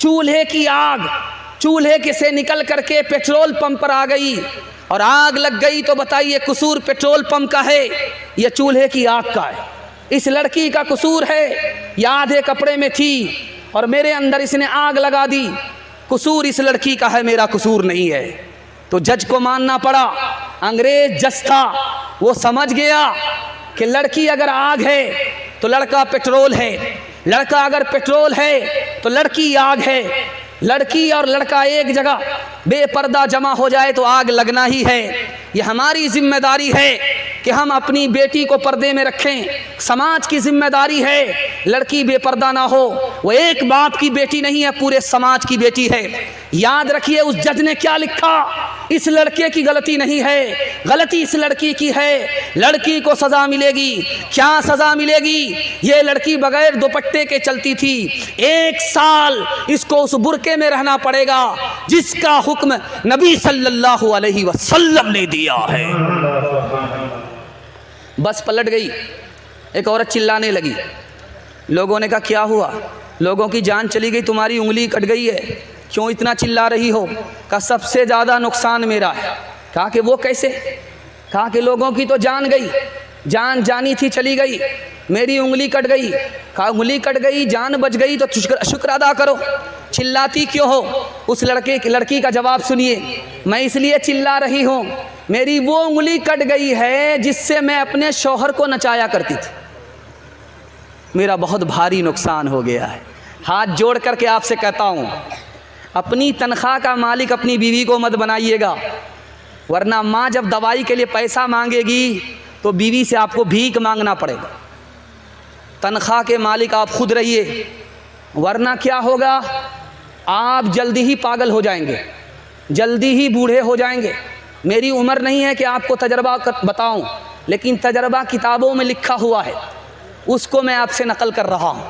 चूल्हे की आग, चूल्हे के से निकल करके पेट्रोल पंप पर आ गई और आग लग गई, तो बताइए कसूर पेट्रोल पंप का है या चूल्हे की आग का है? इस लड़की का कसूर है, या आधे कपड़े में थी और मेरे अंदर इसने आग लगा दी, कसूर इस लड़की का है, मेरा कसूर नहीं है। तो जज को मानना पड़ा। अंग्रेज जज था, वो समझ गया कि लड़की अगर आग है तो लड़का पेट्रोल है, लड़का अगर पेट्रोल है तो लड़की आग है। लड़की और लड़का एक जगह बेपर्दा जमा हो जाए तो आग लगना ही है। ये हमारी जिम्मेदारी है कि हम अपनी बेटी को पर्दे में रखें, समाज की जिम्मेदारी है लड़की बेपर्दा ना हो। वो एक बाप की बेटी नहीं है, पूरे समाज की बेटी है। याद रखिए उस जज ने क्या लिखा, इस लड़के की गलती नहीं है, गलती इस लड़की की है। लड़की को सज़ा मिलेगी। क्या सज़ा मिलेगी? ये लड़की बगैर दुपट्टे के चलती थी, 1 साल इसको उस बुरके में रहना पड़ेगा जिसका हुक्म नबी सल्लल्लाहु अलैहि वसल्लम ने दिया है। बस पलट गई, एक औरत चिल्लाने लगी। लोगों ने कहा क्या हुआ? लोगों की जान चली गई, तुम्हारी उंगली कट गई है, क्यों इतना चिल्ला रही हो? कहा सबसे ज़्यादा नुकसान मेरा है। कहा कि वो कैसे? कहा कि लोगों की तो जान गई, जान जानी थी चली गई, मेरी उंगली कट गई। कहा उंगली कट गई, जान बच गई तो शुक्र अदा करो, चिल्लाती क्यों हो? उस लड़की का जवाब सुनिए, मैं इसलिए चिल्ला रही हूँ, मेरी वो उंगली कट गई है जिससे मैं अपने शौहर को नचाया करती थी, मेरा बहुत भारी नुकसान हो गया है। हाथ जोड़ करके आपसे कहता हूँ, अपनी तनख्वाह का मालिक अपनी बीवी को मत बनाइएगा, वरना माँ जब दवाई के लिए पैसा मांगेगी तो बीवी से आपको भीख मांगना पड़ेगा। तनख्वाह के मालिक आप खुद रहिए, वरना क्या होगा, आप जल्दी ही पागल हो जाएंगे, जल्दी ही बूढ़े हो जाएंगे। मेरी उम्र नहीं है कि आपको तजर्बा बताऊं, लेकिन तजर्बा किताबों में लिखा हुआ है, उसको मैं आपसे नकल कर रहा हूँ।